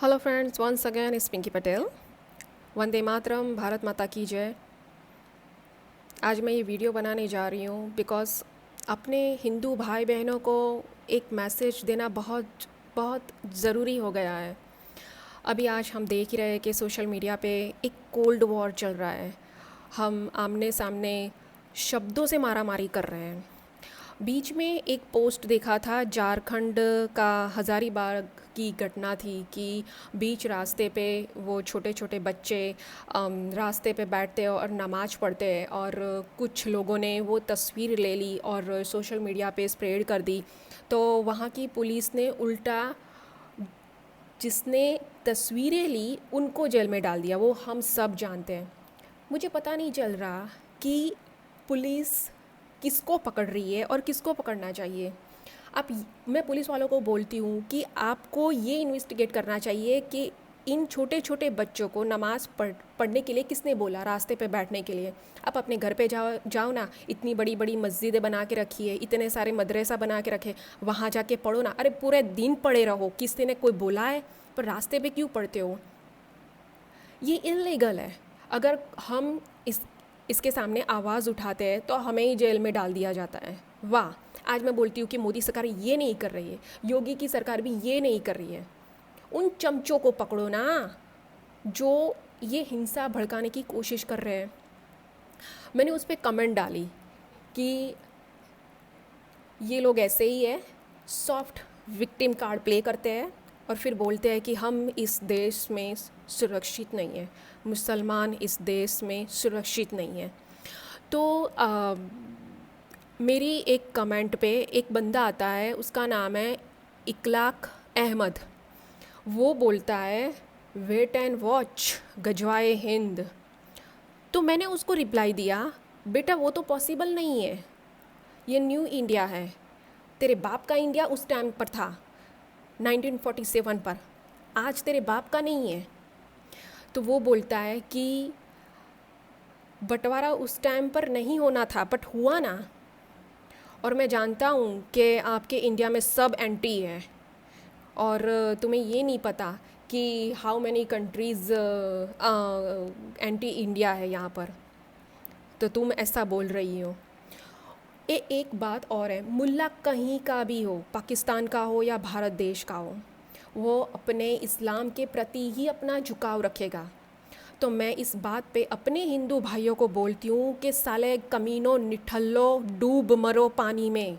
Hello friends, once again इस पिंकी पटेल। वंदे मातरम, भारत माता की जय। आज मैं ये वीडियो बनाने जा रही हूँ बिकॉज़ अपने हिंदू भाई बहनों को एक मैसेज देना बहुत बहुत ज़रूरी हो गया है। अभी आज हम देख ही रहे हैं कि सोशल मीडिया पे एक कोल्ड वॉर चल रहा है। हम आमने सामने शब्दों से मारामारी कर रहे हैं। बीच में एक पोस्ट देखा था, झारखंड का हज़ारीबाग की घटना थी कि बीच रास्ते पे वो छोटे छोटे बच्चे रास्ते पे बैठते हैं और नमाज़ पढ़ते हैं, और कुछ लोगों ने वो तस्वीर ले ली और सोशल मीडिया पे स्प्रेड कर दी। तो वहाँ की पुलिस ने उल्टा जिसने तस्वीरें ली उनको जेल में डाल दिया। वो हम सब जानते हैं। मुझे पता नहीं चल रहा कि पुलिस किसको पकड़ रही है और किसको पकड़ना चाहिए। मैं पुलिस वालों को बोलती हूँ कि आपको ये इन्वेस्टिगेट करना चाहिए कि इन छोटे छोटे बच्चों को नमाज़ पढ़ने के लिए किसने बोला, रास्ते पे बैठने के लिए। आप अपने घर पे जाओ जाओ ना, इतनी बड़ी बड़ी मस्जिदें बना के रखी है, इतने सारे मदरसा बना के रखे, वहाँ जाके पढ़ो ना। अरे पूरे दिन पढ़े रहो, किसी ने कोई बोला है? पर रास्ते पे क्यों पढ़ते हो? ये इल्लीगल है। अगर हम इसके सामने आवाज़ उठाते हैं तो हमें ही जेल में डाल दिया जाता है। वाह! आज मैं बोलती हूँ कि मोदी सरकार ये नहीं कर रही है, योगी की सरकार भी ये नहीं कर रही है। उन चमचों को पकड़ो ना, जो ये हिंसा भड़काने की कोशिश कर रहे हैं। मैंने उस पर कमेंट डाली कि ये लोग ऐसे ही है, सॉफ्ट विक्टिम कार्ड प्ले करते हैं और फिर बोलते हैं कि हम इस देश में सुरक्षित नहीं है, मुसलमान इस देश में सुरक्षित नहीं है। तो मेरी एक कमेंट पे एक बंदा आता है, उसका नाम है इकलाक अहमद। वो बोलता है वेट एंड वॉच, गजवाए हिंद। तो मैंने उसको रिप्लाई दिया, बेटा वो तो पॉसिबल नहीं है। ये न्यू इंडिया है। तेरे बाप का इंडिया उस टाइम पर था 1947 पर, आज तेरे बाप का नहीं है। तो वो बोलता है कि बंटवारा उस टाइम पर नहीं होना था बट हुआ ना। और मैं जानता हूँ कि आपके इंडिया में सब एंटी है और तुम्हें ये नहीं पता कि how many countries anti India है यहाँ पर, तो तुम ऐसा बोल रही हो। एक बात और है, मुल्ला कहीं का भी हो, पाकिस्तान का हो या भारत देश का हो, वो अपने इस्लाम के प्रति ही अपना झुकाव रखेगा। तो मैं इस बात पे अपने हिंदू भाइयों को बोलती हूँ कि साले कमीनों, निठल्लो, डूब मरो पानी में।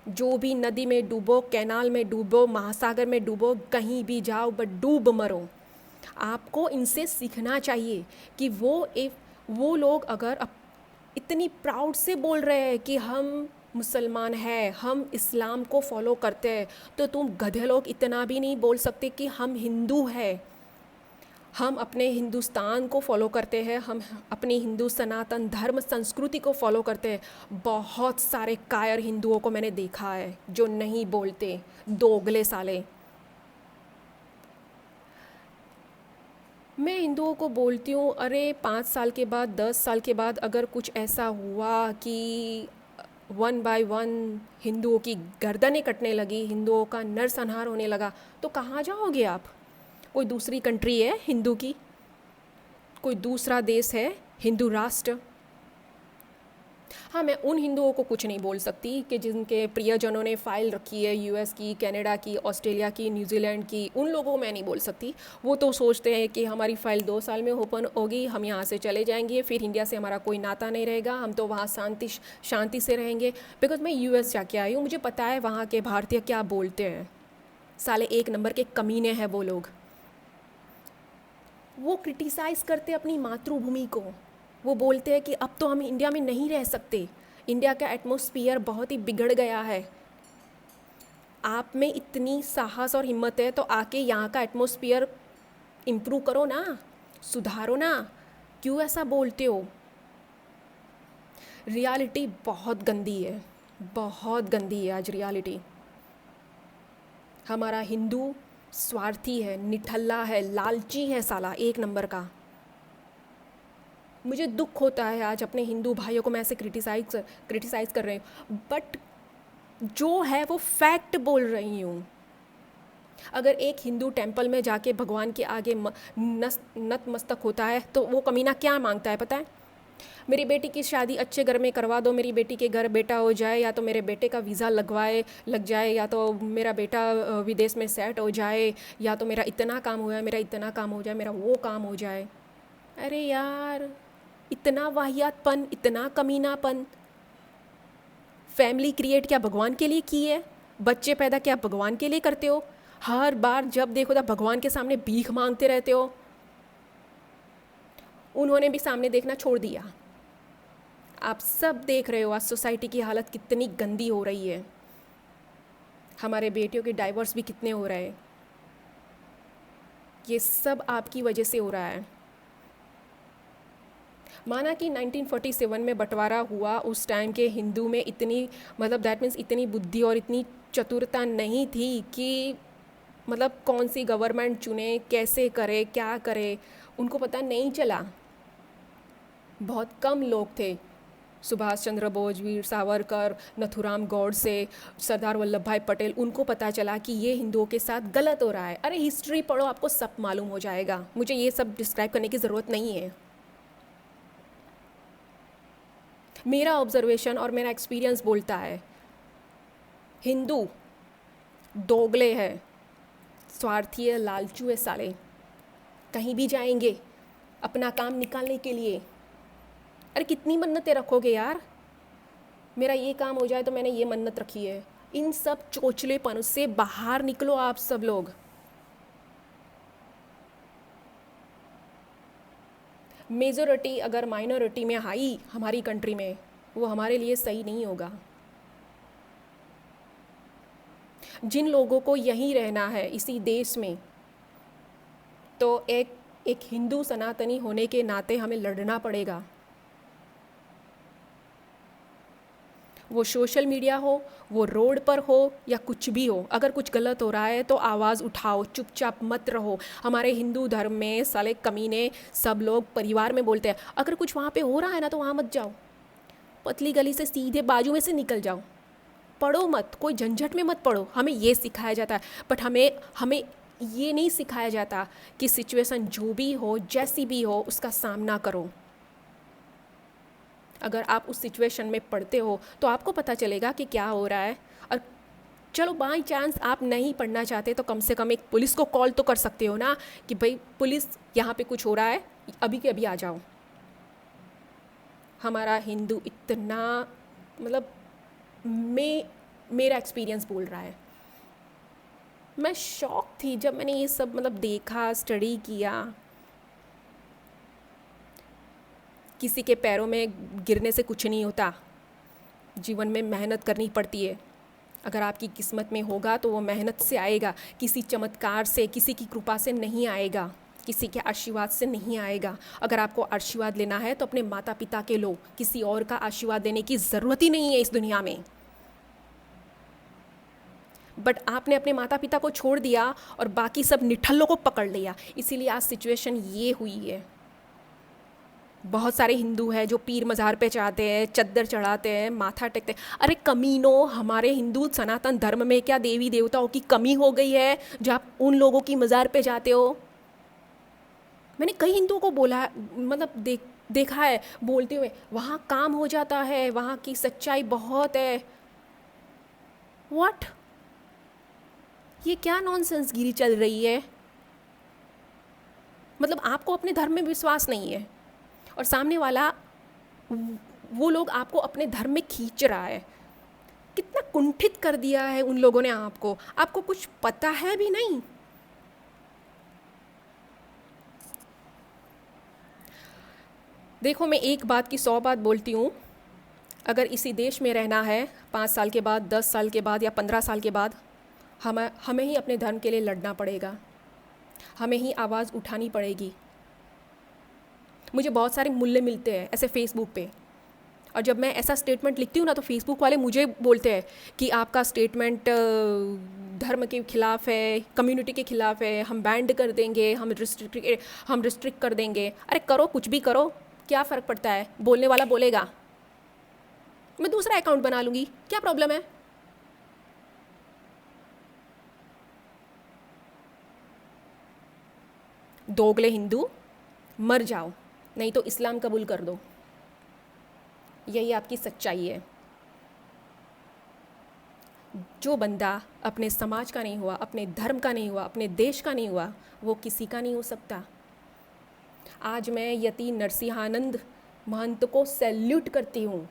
जो भी नदी में डूबो, कैनाल में डूबो, महासागर में डूबो, कहीं भी जाओ बट डूब मरो। आपको इनसे सीखना चाहिए कि वो लोग अगर इतनी प्राउड से बोल रहे हैं कि हम मुसलमान हैं, हम इस्लाम को फॉलो करते हैं, तो तुम गधे लोग इतना भी नहीं बोल सकते कि हम हिंदू हैं, हम अपने हिंदुस्तान को फॉलो करते हैं, हम अपनी हिंदू सनातन धर्म संस्कृति को फॉलो करते हैं। बहुत सारे कायर हिंदुओं को मैंने देखा है जो नहीं बोलते, दोगले साले। मैं हिंदुओं को बोलती हूँ, अरे 5 साल के बाद, 10 साल के बाद अगर कुछ ऐसा हुआ कि वन बाय वन हिंदुओं की गर्दनें कटने लगी, हिंदुओं का नरसंहार होने लगा, तो कहाँ जाओगे आप? कोई दूसरी कंट्री है हिंदू की? कोई दूसरा देश है हिंदू राष्ट्र? हाँ, मैं उन हिंदुओं को कुछ नहीं बोल सकती कि जिनके प्रियजनों ने फ़ाइल रखी है यूएस की, कनाडा की, ऑस्ट्रेलिया की, न्यूजीलैंड की, उन लोगों को मैं नहीं बोल सकती। वो तो सोचते हैं कि हमारी फ़ाइल 2 साल में ओपन होगी, हम यहाँ से चले जाएंगे, फिर इंडिया से हमारा कोई नाता नहीं रहेगा, हम तो वहाँ शांति से रहेंगे। बिकॉज मैं यूएस जाके आई हूँ, मुझे पता है वहाँ के भारतीय क्या बोलते हैं। साले एक नंबर के कमीने हैं वो लोग। वो क्रिटिसाइज़ करते अपनी मातृभूमि को। वो बोलते हैं कि अब तो हम इंडिया में नहीं रह सकते, इंडिया का एटमॉस्फेयर बहुत ही बिगड़ गया है। आप में इतनी साहस और हिम्मत है तो आके यहाँ का एटमॉस्फेयर इम्प्रूव करो ना, सुधारो ना। क्यों ऐसा बोलते हो? रियलिटी बहुत गंदी है, बहुत गंदी है आज रियलिटी। हमारा हिंदू स्वार्थी है, निठल्ला है, लालची है साला एक नंबर का। मुझे दुख होता है आज अपने हिंदू भाइयों को मैं ऐसे क्रिटिसाइज़ कर रही हूँ, बट जो है वो फैक्ट बोल रही हूँ। अगर एक हिंदू टेंपल में जाके भगवान के आगे नतमस्तक होता है तो वो कमीना क्या मांगता है पता है? मेरी बेटी की शादी अच्छे घर में करवा दो, मेरी बेटी के घर बेटा हो जाए, या तो मेरे बेटे का वीज़ा लग जाए, या तो मेरा बेटा विदेश में सेट हो जाए, या तो मेरा इतना काम हो जाए, मेरा इतना काम हो जाए, मेरा वो काम हो जाए। अरे यार, इतना वाहियातपन, इतना कमीनापन। फैमिली क्रिएट क्या भगवान के लिए की है? बच्चे पैदा क्या भगवान के लिए करते हो? हर बार जब देखो तब भगवान के सामने भीख मांगते रहते हो। उन्होंने भी सामने देखना छोड़ दिया। आप सब देख रहे हो आज सोसाइटी की हालत कितनी गंदी हो रही है। हमारे बेटियों के डाइवोर्स भी कितने हो रहे हैं। ये सब आपकी वजह से हो रहा है। माना कि 1947 में बंटवारा हुआ, उस टाइम के हिंदू में इतनी मतलब दैट मीन्स इतनी बुद्धि और इतनी चतुरता नहीं थी कि मतलब कौन सी गवर्नमेंट चुने, कैसे करे, क्या करे, उनको पता नहीं चला। बहुत कम लोग थे, सुभाष चंद्र बोस, वीर सावरकर, नथुराम गौडसे, सरदार वल्लभ भाई पटेल, उनको पता चला कि ये हिंदुओं के साथ गलत हो रहा है। अरे हिस्ट्री पढ़ो, आपको सब मालूम हो जाएगा, मुझे ये सब डिस्क्राइब करने की ज़रूरत नहीं है। मेरा ऑब्जर्वेशन और मेरा एक्सपीरियंस बोलता है हिंदू दोगले है, स्वार्थी है, लालचू है साले। कहीं भी जाएंगे अपना काम निकालने के लिए। अरे कितनी मन्नतें रखोगे यार? मेरा ये काम हो जाए तो मैंने ये मन्नत रखी है। इन सब चोचलेपन से बाहर निकलो आप सब लोग। मेजोरिटी अगर माइनॉरिटी में आई हमारी कंट्री में, वो हमारे लिए सही नहीं होगा। जिन लोगों को यहीं रहना है इसी देश में, तो एक हिंदू सनातनी होने के नाते हमें लड़ना पड़ेगा। वो सोशल मीडिया हो, वो रोड पर हो, या कुछ भी हो, अगर कुछ गलत हो रहा है तो आवाज़ उठाओ, चुपचाप मत रहो। हमारे हिंदू धर्म में साले कमीने सब लोग परिवार में बोलते हैं अगर कुछ वहाँ पे हो रहा है ना तो वहाँ मत जाओ, पतली गली से सीधे बाजू में से निकल जाओ, पढ़ो मत, कोई झंझट में मत पढ़ो। हमें ये सिखाया जाता है, बट हमें ये नहीं सिखाया जाता कि सिचुएशन जो भी हो, जैसी भी हो, उसका सामना करो। अगर आप उस सिचुएशन में पढ़ते हो तो आपको पता चलेगा कि क्या हो रहा है। और चलो बाई चांस आप नहीं पढ़ना चाहते तो कम से कम एक पुलिस को कॉल तो कर सकते हो ना कि भाई पुलिस, यहाँ पे कुछ हो रहा है, अभी के अभी आ जाओ। हमारा हिंदू इतना मतलब मेरा एक्सपीरियंस बोल रहा है। मैं शॉक थी जब मैंने ये सब मतलब देखा, स्टडी किया। किसी के पैरों में गिरने से कुछ नहीं होता, जीवन में मेहनत करनी पड़ती है। अगर आपकी किस्मत में होगा तो वो मेहनत से आएगा, किसी चमत्कार से, किसी की कृपा से नहीं आएगा, किसी के आशीर्वाद से नहीं आएगा। अगर आपको आशीर्वाद लेना है तो अपने माता पिता के लो, किसी और का आशीर्वाद लेने की ज़रूरत ही नहीं है इस दुनिया में। बट आपने अपने माता पिता को छोड़ दिया और बाकी सब निठल्लों को पकड़ लिया, इसीलिए आज सिचुएशन ये हुई है। बहुत सारे हिंदू हैं जो पीर मज़ार पे जाते हैं, चद्दर चढ़ाते हैं, माथा टेकते हैं। अरे कमीनों, हमारे हिंदू सनातन धर्म में क्या देवी देवताओं की कमी हो गई है जो आप उन लोगों की मज़ार पे जाते हो? मैंने कई हिंदुओं को बोला, मतलब देखा है बोलते हुए, वहाँ काम हो जाता है, वहाँ की सच्चाई बहुत है। व्हाट? ये क्या नॉनसेंस गिरी चल रही है? मतलब आपको अपने धर्म में विश्वास नहीं है और सामने वाला, वो लोग आपको अपने धर्म में खींच रहा है। कितना कुंठित कर दिया है उन लोगों ने आपको कुछ पता है भी नहीं। देखो, मैं एक बात की 100 बात बोलती हूँ। अगर इसी देश में रहना है 5 साल के बाद, 10 साल के बाद या 15 साल के बाद, हमें ही अपने धर्म के लिए लड़ना पड़ेगा, हमें ही आवाज़ उठानी पड़ेगी। मुझे बहुत सारे मूल्य मिलते हैं ऐसे फेसबुक पे, और जब मैं ऐसा स्टेटमेंट लिखती हूँ ना तो फेसबुक वाले मुझे बोलते हैं कि आपका स्टेटमेंट धर्म के खिलाफ है, कम्युनिटी के खिलाफ है, हम बैंड कर देंगे, हम रिस्ट्रिक्ट कर देंगे। अरे करो, कुछ भी करो, क्या फ़र्क पड़ता है? बोलने वाला बोलेगा, मैं दूसरा अकाउंट बना लूँगी, क्या प्रॉब्लम है? दोगले हिंदू, मर जाओ, नहीं तो इस्लाम कबूल कर दो। यही आपकी सच्चाई है। जो बंदा अपने समाज का नहीं हुआ, अपने धर्म का नहीं हुआ, अपने देश का नहीं हुआ, वो किसी का नहीं हो सकता। आज मैं यति नरसिंहानंद महंत को सैल्यूट करती हूँ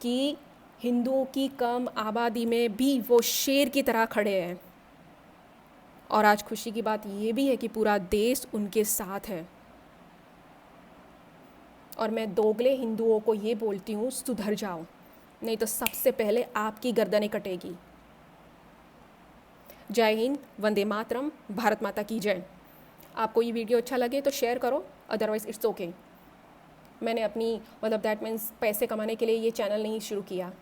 कि हिंदुओं की कम आबादी में भी वो शेर की तरह खड़े हैं। और आज खुशी की बात ये भी है कि पूरा देश उनके साथ है। और मैं दोगले हिंदुओं को ये बोलती हूँ, सुधर जाओ, नहीं तो सबसे पहले आपकी गर्दनें कटेगी। जय हिंद, वंदे मातरम, भारत माता की जय। आपको ये वीडियो अच्छा लगे तो शेयर करो, अदरवाइज़ इट्स ओके। मैंने अपनी दैट मीन्स पैसे कमाने के लिए ये चैनल नहीं शुरू किया।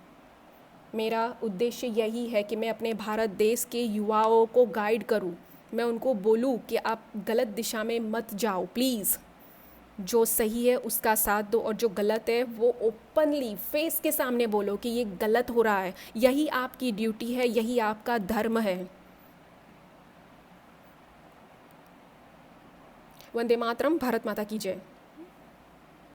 मेरा उद्देश्य यही है कि मैं अपने भारत देश के युवाओं को गाइड करूं। मैं उनको बोलूं कि आप गलत दिशा में मत जाओ प्लीज़। जो सही है उसका साथ दो, और जो गलत है वो ओपनली फेस के सामने बोलो कि ये गलत हो रहा है। यही आपकी ड्यूटी है, यही आपका धर्म है। वंदे मातरम, भारत माता की जय।